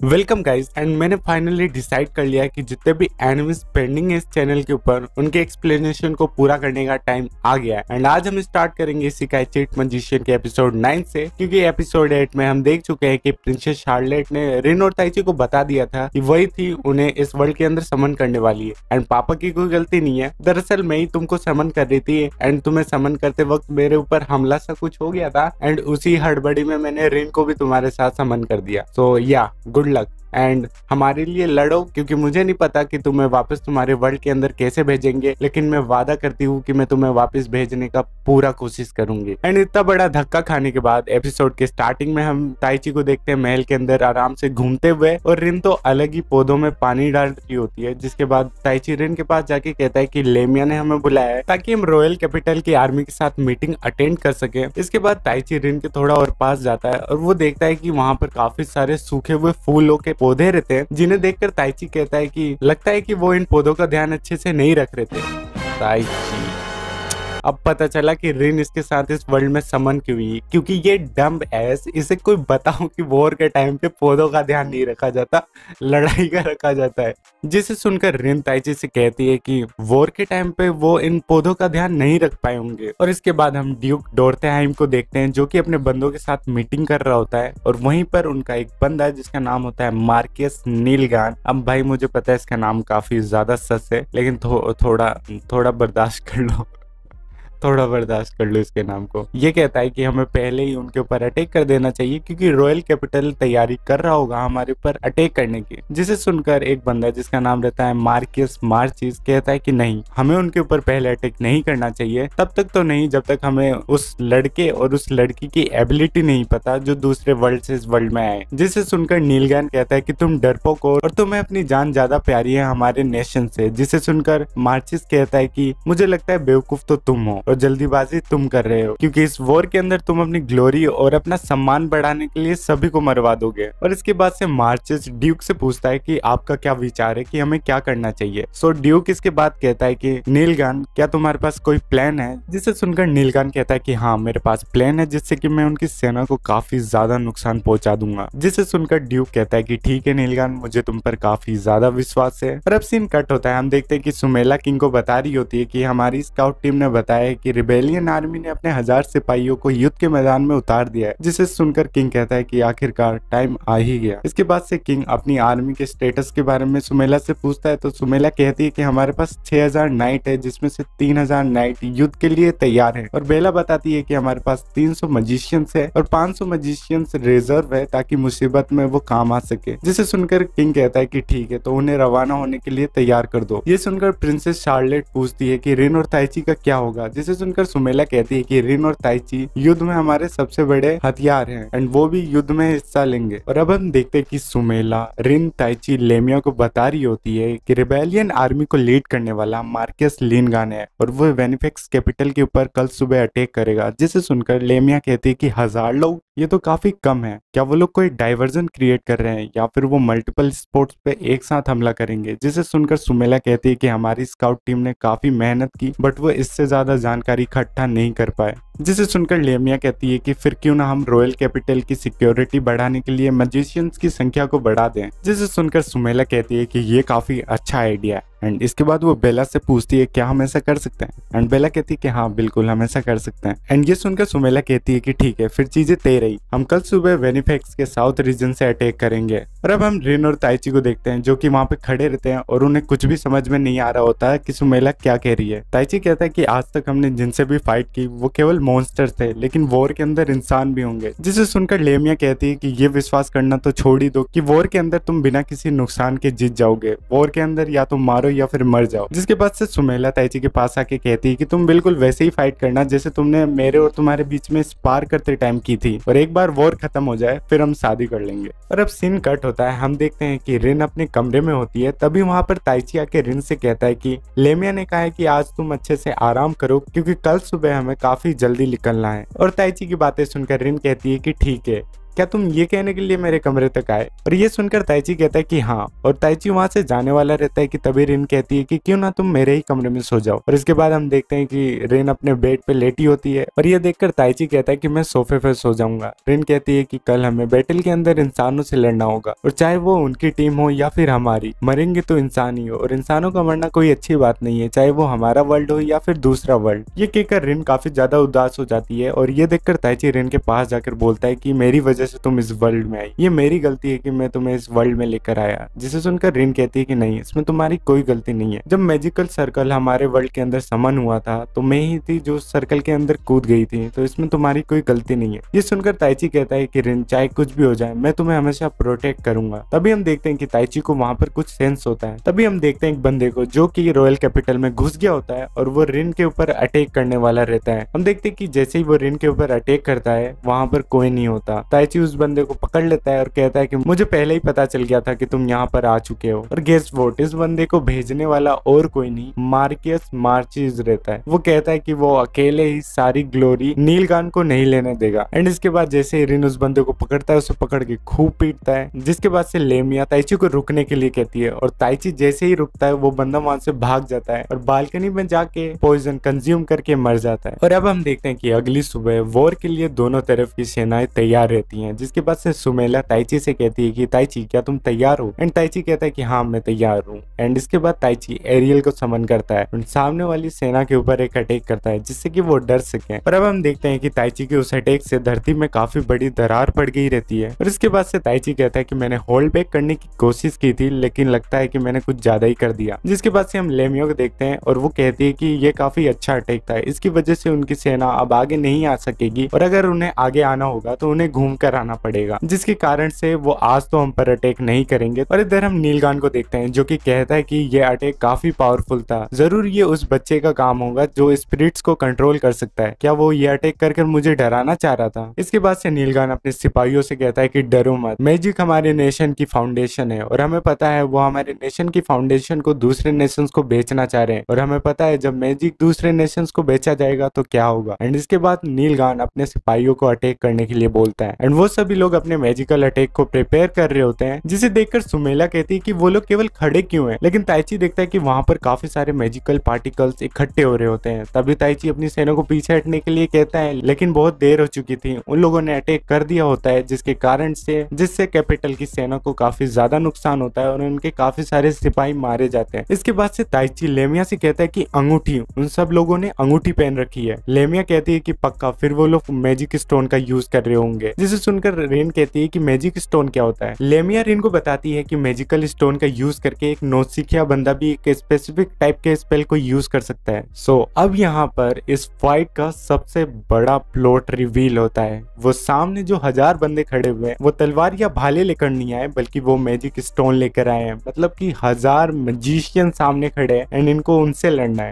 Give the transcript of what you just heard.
Welcome guys and मैंने finally decide कर लिया है कि जितने भी एनिमेस पेंडिंग है इस चैनल के ऊपर उनके एक्सप्लेनेशन को पूरा करने का टाइम आ गया है। एंड आज हम स्टार्ट करेंगे इसी का चीट मैजिशियन के एपिसोड 9 से, क्योंकि एपिसोड 8 में हम देख चुके हैं कि प्रिंसेस शार्लेट ने रिन और ताइची को बता दिया था कि वही थी उन्हें इस वर्ल्ड के अंदर समन करने वाली है। एंड पापा की कोई गलती नहीं है, दरअसल मैं ही तुमको समन कर रही थी एंड तुम्हें समन करते वक्त मेरे ऊपर हमला सा कुछ हो गया था एंड उसी हड़बड़ी में मैंने रिन को भी तुम्हारे साथ समन कर दिया। सो या गुड लक एंड हमारे लिए लड़ो, क्योंकि मुझे नहीं पता कि तुम्हें वापस तुम्हारे वर्ल्ड के अंदर कैसे भेजेंगे, लेकिन मैं वादा करती हूँ कि मैं तुम्हें वापस भेजने का पूरा कोशिश करूंगी। एंड इतना बड़ा धक्का खाने के बाद एपिसोड के स्टार्टिंग में हम ताइची को देखते हैं महल के अंदर आराम से घूमते हुए, और रिन तो अलग ही पौधों में पानी डाल रही होती है। जिसके बाद ताइची रिन के पास जाके कहता है कि लेमिया ने हमें बुलाया है ताकि हम रॉयल कैपिटल की आर्मी के साथ मीटिंग अटेंड कर सके। इसके बाद ताइची रिन के थोड़ा और पास जाता है और वो देखता है कि वहाँ पर काफी सारे सूखे हुए फूलों के पौधे रहते हैं, जिन्हें देखकर ताइची कहता है कि लगता है कि वो इन पौधों का ध्यान अच्छे से नहीं रख रहे थे। ताइची अब पता चला कि रिन इसके साथ इस वर्ल्ड में समन क्यों हुई, क्योंकि ये डम्ब एस इसे कोई बताओ कि वॉर के टाइम पे पौधों का ध्यान नहीं रखा जाता, लड़ाई का रखा जाता है। जिसे सुनकर रिन ताइची से कहती है कि वॉर के टाइम पे वो इन पौधों का ध्यान नहीं रख पाए होंगे। और इसके बाद हम ड्यूक डोर्थेहाइम को देखते हैं जो कि अपने बंदों के साथ मीटिंग कर रहा होता है, और वहीं पर उनका एक बंदा है जिसका नाम होता है मार्कस नीलगान। अब भाई मुझे पता है इसका नाम काफी ज्यादा सच है, लेकिन थोड़ा बर्दाश्त कर लो, थोड़ा बर्दाश्त कर लो इसके नाम को। ये कहता है कि हमें पहले ही उनके ऊपर अटैक कर देना चाहिए, क्योंकि रॉयल कैपिटल तैयारी कर रहा होगा हमारे ऊपर अटैक करने की। जिसे सुनकर एक बंदा जिसका नाम रहता है मार्कस मार्चिस कहता है कि नहीं, हमें उनके ऊपर पहले अटैक नहीं करना चाहिए, तब तक तो नहीं जब तक हमें उस लड़के और उस लड़की की एबिलिटी नहीं पता जो दूसरे वर्ल्ड से इस वर्ल्ड में आए। जिसे सुनकर नीलगान कहता है कि तुम डरपोक हो और तुम्हें अपनी जान ज्यादा प्यारी है हमारे नेशन से। जिसे सुनकर मार्चिस कहता है कि मुझे लगता है बेवकूफ तो तुम हो और जल्दीबाजी तुम कर रहे हो, क्योंकि इस वॉर के अंदर तुम अपनी ग्लोरी और अपना सम्मान बढ़ाने के लिए सभी को मरवा दोगे। और इसके बाद से मार्चिस ड्यूक से पूछता है कि आपका क्या विचार है कि हमें क्या करना चाहिए। सो ड्यूक इसके बाद कहता है कि नीलगान क्या तुम्हारे पास कोई प्लान है। जिसे सुनकर नीलगान कहता है कि हाँ मेरे पास प्लान है, जिससे कि मैं उनकी सेना को काफी ज्यादा नुकसान पहुंचा दूंगा। जिसे सुनकर ड्यूक कहता है कि ठीक है नीलगान, मुझे तुम पर काफी ज्यादा विश्वास है। और अब सीन कट होता है, हम देखते हैं कि सुमेला किंग को बता रही होती है कि हमारी स्काउट टीम ने बताया है कि रिबेलियन आर्मी ने अपने 1000 सिपाहियों को युद्ध के मैदान में उतार दिया है। जिसे सुनकर किंग कहता है कि आखिरकार टाइम आ ही गया। इसके बाद से किंग अपनी आर्मी के स्टेटस के बारे में सुमेला से पूछता है, तो सुमेला कहती है कि हमारे पास 6000 नाइट है, जिसमें से 3000 नाइट युद्ध के लिए तैयार है। और बेला बताती है कि हमारे पास 300 मजिशियंस है और 500 मजिशियंस रिजर्व है ताकि मुसीबत में वो काम आ सके। जिसे सुनकर किंग कहता है कि ठीक है, तो उन्हें रवाना होने के लिए तैयार कर दो। ये सुनकर प्रिंसेस शार्लेट पूछती है कि रिन और ताइची का क्या होगा। जिसे सुनकर सुमेला कहती है कि रिन और ताइची युद्ध में हमारे सबसे बड़े हथियार हैं एंड वो भी युद्ध में हिस्सा लेंगे। और अब हम देखते हैं कि सुमेला रिन ताइची लेमिया को बता रही होती है कि रिबेलियन आर्मी को लीड करने वाला मार्कस लीनगान है और वो वेनिफेक्स कैपिटल के ऊपर कल सुबह अटैक करेगा। जिसे सुनकर लेमिया कहती है कि 1000 लोग, ये तो काफी कम है। क्या वो लोग कोई डाइवर्जन क्रिएट कर रहे हैं या फिर वो मल्टीपल स्पोर्ट्स पे एक साथ हमला करेंगे। जिसे सुनकर सुमेला कहती है कि हमारी स्काउट टीम ने काफी मेहनत की, बट वो इससे ज्यादा जानकारी इकट्ठा नहीं कर पाए। जिसे सुनकर लेमिया कहती है कि फिर क्यों ना हम रॉयल कैपिटल की सिक्योरिटी बढ़ाने के लिए मैजिशियंस की संख्या को बढ़ा दें। जिसे सुनकर सुमेला कहती है कि ये काफी अच्छा आइडिया है। एंड इसके बाद वो बेला से पूछती है क्या हम ऐसा कर सकते हैं। एंड बेला कहती है कि हाँ बिल्कुल हम ऐसा कर सकते हैं। एंड ये सुनकर सुमेला कहती है कि ठीक है, फिर चीजें तय रही, हम कल सुबह वेनिफेक्स के साउथ रीजन से अटैक करेंगे। और अब हम रिन और ताइची को देखते हैं जो कि वहाँ पे खड़े रहते हैं और उन्हें कुछ भी समझ में नहीं आ रहा होता है कि सुमेला क्या कह रही है। ताइची कहता है कि आज तक हमने जिनसे भी फाइट की वो केवल मॉन्स्टर थे, लेकिन वॉर के अंदर इंसान भी होंगे। जिसे सुनकर लेमिया कहती है कि ये विश्वास करना तो छोड़ ही दो कि वॉर के अंदर तुम बिना किसी नुकसान के जीत जाओगे। वॉर के अंदर या तुम मारो या फिर मर जाओ। जिसके बाद से सुमेला ताइची के पास आके कहती है कि तुम बिल्कुल वैसे ही फाइट करना जैसे तुमने मेरे और तुम्हारे बीच में स्पार करते टाइम की थी, और एक बार वॉर खत्म हो जाए फिर हम शादी कर लेंगे। और अब सीन कट होता है, हम देखते हैं कि रिन अपने कमरे में होती है। तभी वहां पर ताइची आके रिन से कहता है कि लेमिया ने कहा है कि आज तुम अच्छे से आराम करो, क्योंकि कल सुबह हमें काफी जल्दी निकलना है। और ताइची की बातें सुनकर रिन कहती है कि ठीक है, क्या तुम ये कहने के लिए मेरे कमरे तक आए? और ये सुनकर ताइची कहता है कि हाँ, और ताइची वहां से जाने वाला रहता है कि तभी रिन कहती है कि क्यों ना तुम मेरे ही कमरे में सो जाओ। और इसके बाद हम देखते हैं कि रिन अपने बेड पे लेटी होती है और ये देखकर ताइची कहता है कि मैं सोफे पे सो जाऊंगा। रिन कहती है कि कल हमें बैटल के अंदर इंसानों से लड़ना होगा और चाहे वो उनकी टीम हो या फिर हमारी, मरेंगे तो इंसान ही हो और इंसानों का मरना कोई अच्छी बात नहीं है, चाहे वो हमारा वर्ल्ड हो या फिर दूसरा वर्ल्ड। ये कहकर रिन काफी ज्यादा उदास हो जाती है और ये देखकर ताइची रिन के पास जाकर बोलता है कि मेरी वजह से तुम इस वर्ल्ड में आई, ये मेरी गलती है कि मैं तुम्हें इस वर्ल्ड में लेकर आया। जिसे सुनकर रिन कहती है कि नहीं, इसमें तुम्हारी कोई गलती नहीं है। जब मैजिकल सर्कल हमारे वर्ल्ड के अंदर समन हुआ था तो मैं ही थी जो सर्कल के अंदर कूद गई थी, तो इसमें तुम्हारी कोई गलती नहीं है। ये सुनकर ताइची कहता है कि रिन चाहे कुछ भी हो जाए मैं तुम्हें हमेशा प्रोटेक्ट करूंगा। तभी हम देखते हैं कि ताइची को वहां पर कुछ सेंस होता है। तभी हम देखते हैं एक बंदे को जो कि रॉयल कैपिटल में घुस गया होता है और वो रिन के ऊपर अटैक करने वाला रहता है। हम देखते हैं कि जैसे ही वो रिन के ऊपर अटैक करता है वहां पर कोई नहीं होता। ताइची उस बंदे को पकड़ लेता है और कहता है कि मुझे पहले ही पता चल गया था कि तुम यहाँ पर आ चुके हो। और गेस वोट, इस बंदे को भेजने वाला और कोई नहीं, मार्कियस मार्चिस रहता है। वो कहता है कि वो अकेले ही सारी ग्लोरी नीलगान को नहीं लेने देगा। एंड इसके बाद जैसे रिन उस बंदे को पकड़ता है, उसे पकड़ के खूब पीटता है, जिसके बाद से लेमिया ताइची को रुकने के लिए कहती है और ताइची जैसे ही रुकता है वो बंदा वहां से भाग जाता है और बालकनी में जाके पॉइजन कंज्यूम करके मर जाता है। और अब हम देखते हैं कि अगली सुबह वॉर के लिए दोनों तरफ की सेनाएं तैयार रहती हैं, जिसके बाद से सुमेला ताइची से कहती है कि ताइची क्या तुम तैयार हो? एंड ताइची कहता है कि हाँ मैं तैयार हूँ। एंड इसके बाद ताइची एरियल को समन करता है और सामने वाली सेना के ऊपर एक अटैक करता है जिससे कि वो डर सके। और अब हम देखते हैं कि ताइची के उस अटैक से धरती में काफी बड़ी दरार पड़ गई रहती है। और इसके बाद से ताइची कहता है कि मैंने होल्ड बैक करने की कोशिश की थी लेकिन लगता है कि मैंने कुछ ज्यादा ही कर दिया। जिसके बाद से हम लेमियो को देखते हैं और वो कहती है कि ये काफी अच्छा अटैक था, इसकी वजह से उनकी सेना अब आगे नहीं आ सकेगी और अगर उन्हें आगे आना होगा तो उन्हें घूम कर आना पड़ेगा, जिसके कारण से वो आज तो हम पर अटैक नहीं करेंगे। और इधर हम नीलगान को देखते हैं जो कि कहता है कि ये अटैक काफी पावरफुल था, जरूर ये उस बच्चे का काम होगा जो स्पिरिट्स को कंट्रोल कर सकता है। क्या वो ये अटैक कर मुझे डराना चाह रहा था? इसके बाद से नीलगान अपने सिपाहियों से कहता है कि डरो मत, मैजिक हमारे नेशन की फाउंडेशन है और हमें पता है वो हमारे नेशन की फाउंडेशन को दूसरे नेशंस को बेचना चाह रहे हैं और हमें पता है जब मैजिक दूसरे नेशंस को बेचा जाएगा तो क्या होगा। एंड इसके बाद नीलगान अपने सिपाहियों को अटैक करने के लिए बोलता है एंड वो सभी लोग अपने मैजिकल अटैक को प्रिपेयर कर रहे होते हैं, जिसे देखकर सुमेला कहती है कि वो लोग केवल खड़े क्यों हैं। लेकिन ताइची देखता है कि वहां पर काफी सारे मैजिकल पार्टिकल्स इकट्ठे हो रहे होते हैं। तभी ताइची अपनी सेना को पीछे हटने के लिए कहता है लेकिन बहुत देर हो चुकी थी, उन लोगों ने अटैक कर दिया होता है जिसके कारण से जिससे कैपिटल की सेना को काफी ज्यादा नुकसान होता है और उनके काफी सारे सिपाही मारे जाते हैं। इसके बाद से ताइची लेमिया से कहता है कि अंगूठी, उन सब लोगों ने अंगूठी पहन रखी है। लेमिया कहती है कि पक्का फिर वो लोग मैजिक स्टोन का यूज कर रहे होंगे, जिसे सुनकर रेन कहती है कि मैजिक स्टोन क्या होता है। लेमिया रेन को बताती है कि मैजिकल स्टोन का यूज करके एक नौसिखिया बंदा भी एक स्पेसिफिक टाइप के स्पेल को यूज कर सकता है। सो अब यहाँ पर इस फाइट का सबसे बड़ा प्लॉट रिवील होता है। वो सामने जो 1000 बंदे खड़े हुए हैं वो तलवार या भाले लेकर नहीं आए बल्कि वो मैजिक स्टोन लेकर आए हैं, मतलब कि 1000 मैजिशियन सामने खड़े हैं एंड इनको उनसे लड़ना है।